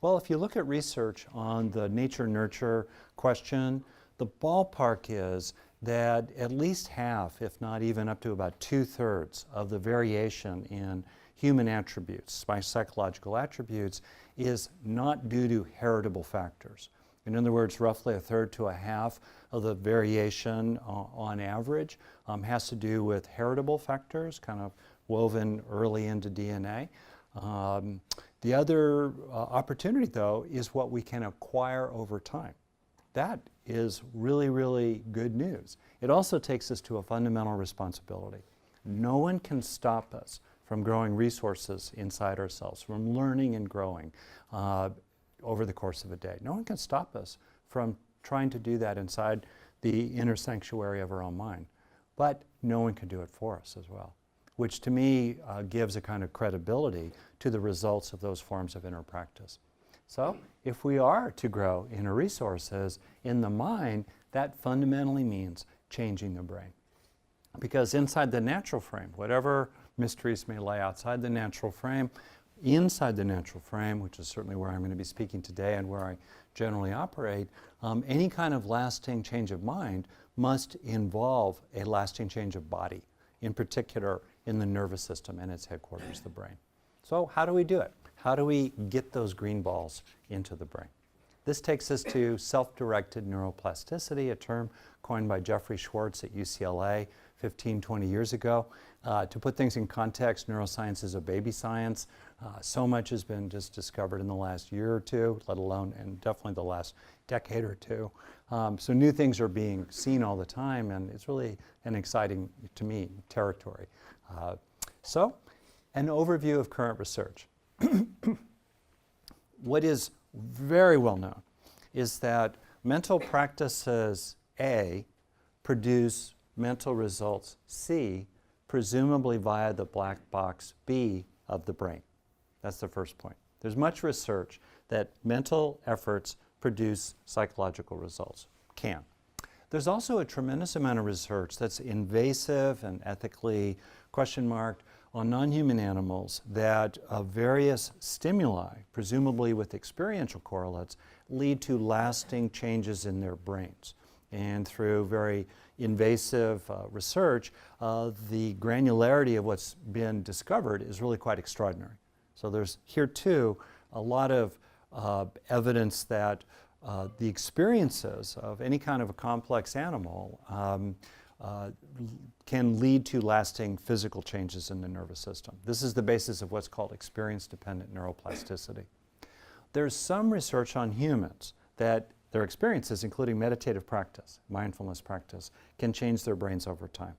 Well, if you look at research on the nature-nurture question, the ballpark is that at least half, if not even up to about 2/3 of the variation in human attributes, by psychological attributes, is not due to heritable factors. In other words, roughly 1/3 to 1/2 of the variation on average has to do with heritable factors, kind of woven early into DNA. The other opportunity, though, is what we can acquire over time. That is really, really good news. It also takes us to a fundamental responsibility. No one can stop us from growing resources inside ourselves, from learning and growing over the course of a day. No one can stop us from trying to do that inside the inner sanctuary of our own mind. But no one can do it for us as well, which to me gives a kind of credibility to the results of those forms of inner practice. So if we are to grow inner resources in the mind, that fundamentally means changing the brain. Because inside the natural frame, whatever mysteries may lie outside the natural frame, inside the natural frame, which is certainly where I'm going to be speaking today and where I generally operate, any kind of lasting change of mind must involve a lasting change of body, in particular in the nervous system and its headquarters, the brain. So how do we do it? How do we get those green balls into the brain? This takes us to self-directed neuroplasticity, a term coined by Jeffrey Schwartz at UCLA 15, 20 years ago. To put things in context, neuroscience is a baby science. So much has been just discovered in the last year or two, let alone, and definitely the last decade or two. So new things are being seen all the time, and it's really an exciting, to me, territory. So, an overview of current research. What is very well known is that mental practices A produce mental results C, presumably via the black box B of the brain. That's the first point. There's much research that mental efforts produce psychological results. Can. There's also a tremendous amount of research that's invasive and ethically question marked on non-human animals that various stimuli, presumably with experiential correlates, lead to lasting changes in their brains. And through very invasive research, the granularity of what's been discovered is really quite extraordinary. So there's here too a lot of evidence that the experiences of any kind of a complex animal can lead to lasting physical changes in the nervous system. This is the basis of what's called experience-dependent neuroplasticity. There's some research on humans that their experiences, including meditative practice, mindfulness practice, can change their brains over time.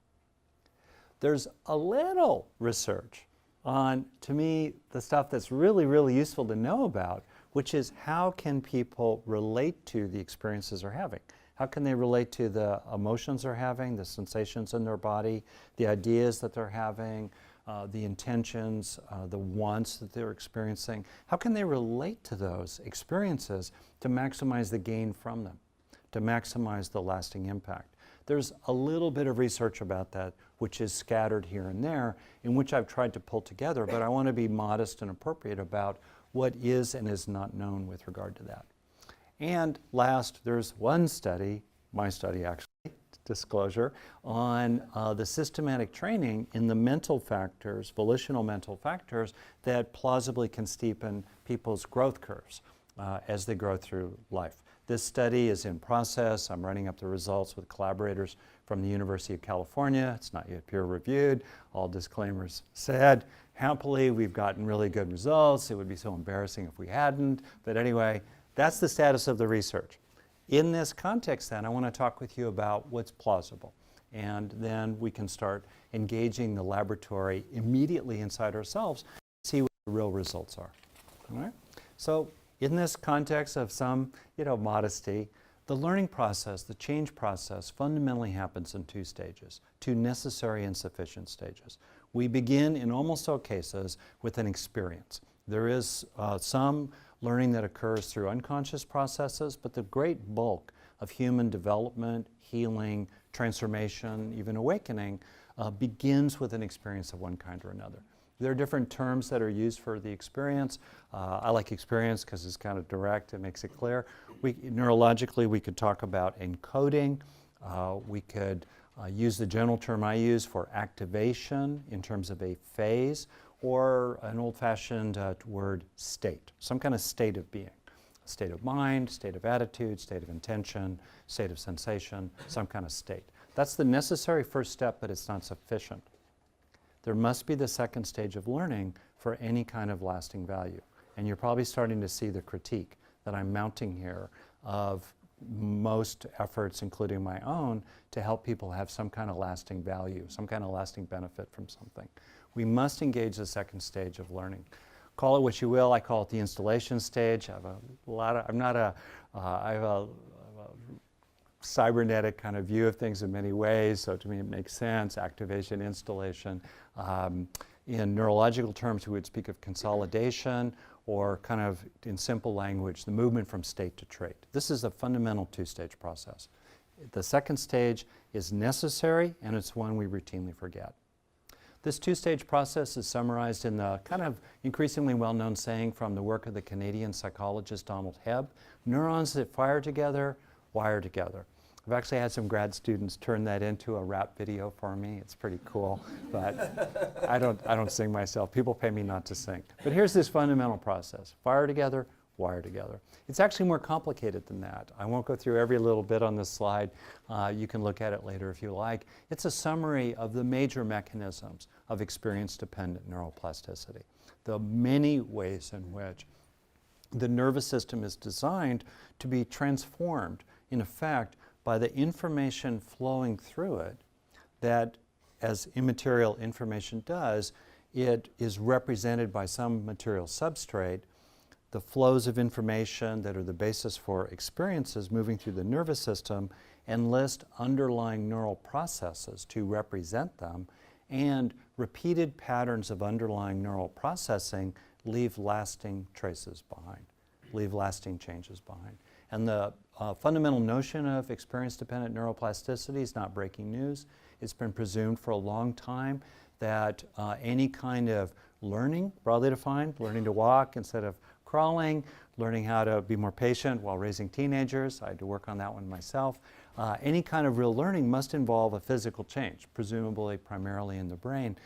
There's a little research on, to me, the stuff that's really, really useful to know about, which is how can people relate to the experiences they're having? How can they relate to the emotions they're having, the sensations in their body, the ideas that they're having, the intentions, the wants that they're experiencing? How can they relate to those experiences to maximize the gain from them, to maximize the lasting impact? There's a little bit of research about that, which is scattered here and there, in which I've tried to pull together, but I want to be modest and appropriate about what is and is not known with regard to that. And last, there's one study, my study actually, disclosure, on the systematic training in the mental factors, volitional mental factors, that plausibly can steepen people's growth curves as they grow through life. This study is in process. I'm running up the results with collaborators from the University of California. It's not yet peer-reviewed. All disclaimers said. Happily, we've gotten really good results. It would be so embarrassing if we hadn't. But anyway, that's the status of the research. In this context, then, I want to talk with you about what's plausible. And then we can start engaging the laboratory immediately inside ourselves to see what the real results are. All right? So in this context of some, modesty, the learning process, the change process, fundamentally happens in two stages, two necessary and sufficient stages. We begin, in almost all cases, with an experience. There is some learning that occurs through unconscious processes, but the great bulk of human development, healing, transformation, even awakening, begins with an experience of one kind or another. There are different terms that are used for the experience. I like experience because it's kind of direct, it makes it clear. Neurologically, we could talk about encoding. We could use the general term I use for activation in terms of a phase, or an old-fashioned word state, some kind of state of being. State of mind, state of attitude, state of intention, state of sensation, some kind of state. That's the necessary first step, but it's not sufficient. There must be the second stage of learning for any kind of lasting value. And you're probably starting to see the critique that I'm mounting here of most efforts, including my own, to help people have some kind of lasting value, some kind of lasting benefit from something. We must engage the second stage of learning. Call it what you will. I call it the installation stage. I have a cybernetic kind of view of things in many ways, so to me it makes sense. Activation, installation. In neurological terms, we would speak of consolidation, or kind of, in simple language, the movement from state to trait. This is a fundamental two-stage process. The second stage is necessary, and it's one we routinely forget. This two-stage process is summarized in the kind of increasingly well-known saying from the work of the Canadian psychologist Donald Hebb: neurons that fire together, wire together. I've actually had some grad students turn that into a rap video for me. It's pretty cool, but I don't sing myself. People pay me not to sing. But here's this fundamental process: fire together, wire together. It's actually more complicated than that. I won't go through every little bit on this slide. You can look at it later if you like. It's a summary of the major mechanisms of experience-dependent neuroplasticity, the many ways in which the nervous system is designed to be transformed, in effect, by the information flowing through it that, as immaterial information does, it is represented by some material substrate. The flows of information that are the basis for experiences moving through the nervous system enlist underlying neural processes to represent them, and repeated patterns of underlying neural processing leave lasting traces behind, leave lasting changes behind. And the fundamental notion of experience-dependent neuroplasticity is not breaking news. It's been presumed for a long time that any kind of learning, broadly defined, learning to walk instead of crawling, learning how to be more patient while raising teenagers — I had to work on that one myself — any kind of real learning must involve a physical change, presumably primarily in the brain.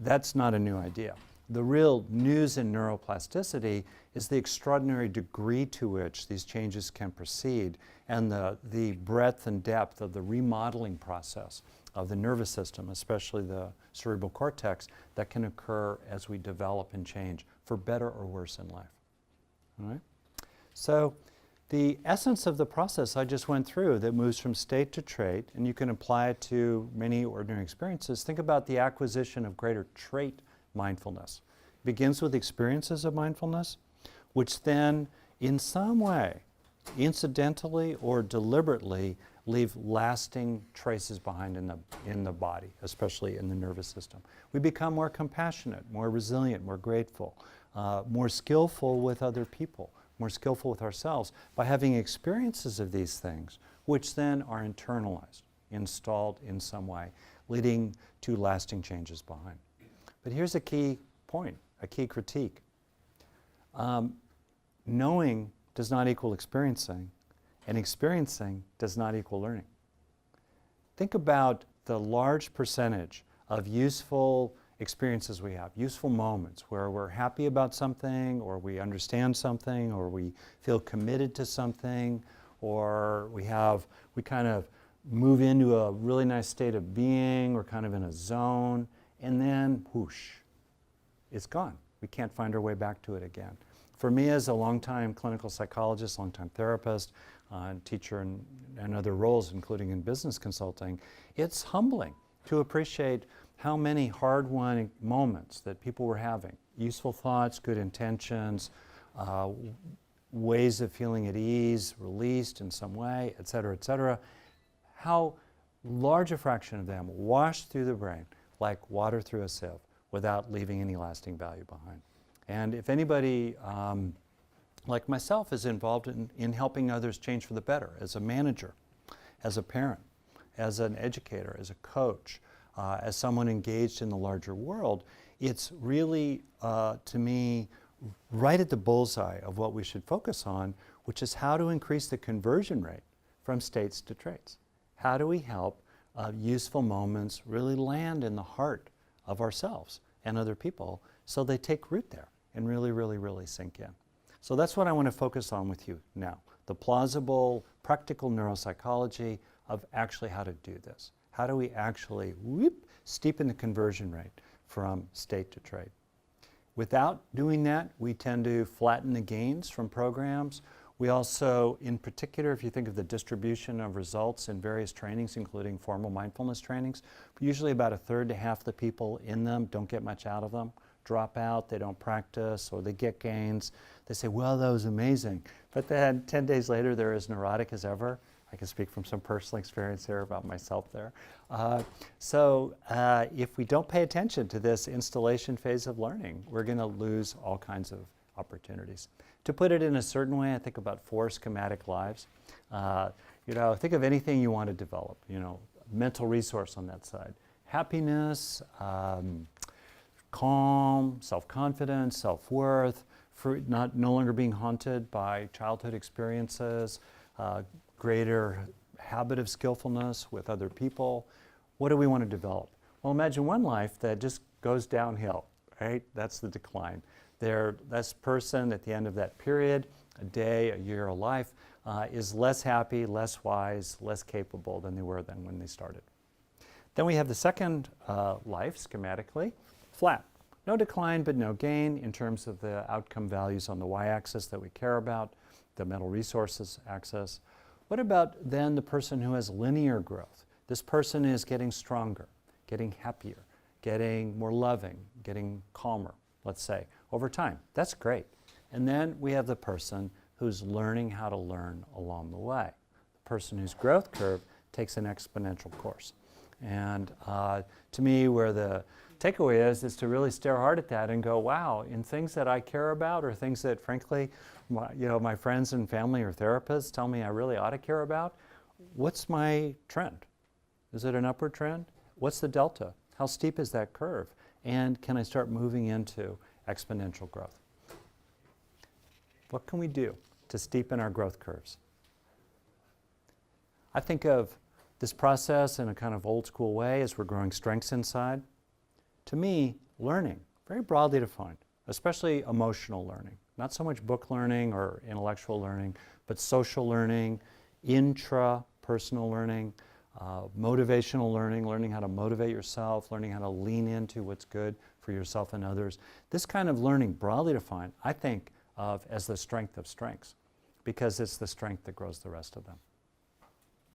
That's not a new idea. The real news in neuroplasticity is the extraordinary degree to which these changes can proceed, and the breadth and depth of the remodeling process of the nervous system, especially the cerebral cortex, that can occur as we develop and change, for better or worse in life. All right? So the essence of the process I just went through that moves from state to trait, and you can apply it to many ordinary experiences. Think about the acquisition of greater trait mindfulness. It begins with experiences of mindfulness, which then, in some way, incidentally or deliberately, leave lasting traces behind in the body, especially in the nervous system. We become more compassionate, more resilient, more grateful, more skillful with other people, more skillful with ourselves by having experiences of these things, which then are internalized, installed in some way, leading to lasting changes behind. But here's a key point, a key critique. Knowing does not equal experiencing, and experiencing does not equal learning. Think about the large percentage of useful experiences we have, useful moments where we're happy about something, or we understand something, or we feel committed to something, or we kind of move into a really nice state of being, we're kind of in a zone, and then whoosh, it's gone. We can't find our way back to it again. For me, as a longtime clinical psychologist, longtime therapist, teacher and other roles, including in business consulting, it's humbling to appreciate how many hard-won moments that people were having, useful thoughts, good intentions, ways of feeling at ease, released in some way, et cetera, how large a fraction of them washed through the brain like water through a sieve without leaving any lasting value behind. And if anybody, like myself, is involved in helping others change for the better, as a manager, as a parent, as an educator, as a coach, as someone engaged in the larger world, it's really, to me, right at the bullseye of what we should focus on, which is how to increase the conversion rate from states to traits. How do we help useful moments really land in the heart of ourselves and other people so they take root there and really, really, really sink in. So that's what I want to focus on with you now, the plausible, practical neuropsychology of actually how to do this. How do we actually steepen the conversion rate from state to trait? Without doing that, we tend to flatten the gains from programs. We also, in particular, if you think of the distribution of results in various trainings, including formal mindfulness trainings, usually about a third to half the people in them don't get much out of them, drop out, they don't practice, or they get gains. They say, well, that was amazing. But then 10 days later, they're as neurotic as ever. I can speak from some personal experience here about myself there. If we don't pay attention to this installation phase of learning, we're going to lose all kinds of opportunities. To put it in a certain way, I think about 4 schematic lives. Think of anything you want to develop, mental resource on that side. Happiness, calm, self-confidence, self-worth, no longer being haunted by childhood experiences, greater habit of skillfulness with other people. What do we want to develop? Well, imagine one life that just goes downhill, right? That's the decline. This person at the end of that period, a day, a year, a life, is less happy, less wise, less capable than they were then when they started. Then we have the second life, schematically, flat. No decline, but no gain in terms of the outcome values on the y-axis that we care about, the mental resources axis. What about then the person who has linear growth? This person is getting stronger, getting happier, getting more loving, getting calmer, let's say, over time. That's great. And then we have the person who's learning how to learn along the way. The person whose growth curve takes an exponential course. And to me, where the takeaway is to really stare hard at that and go, wow, in things that I care about or things that, frankly, my friends and family or therapists tell me I really ought to care about, what's my trend? Is it an upward trend? What's the delta? How steep is that curve? And can I start moving into exponential growth? What can we do to steepen our growth curves? I think of this process in a kind of old school way as we're growing strengths inside. To me, learning, very broadly defined, especially emotional learning, not so much book learning or intellectual learning, but social learning, intrapersonal learning, motivational learning, learning how to motivate yourself, learning how to lean into what's good for yourself and others. This kind of learning, broadly defined, I think of as the strength of strengths, because it's the strength that grows the rest of them.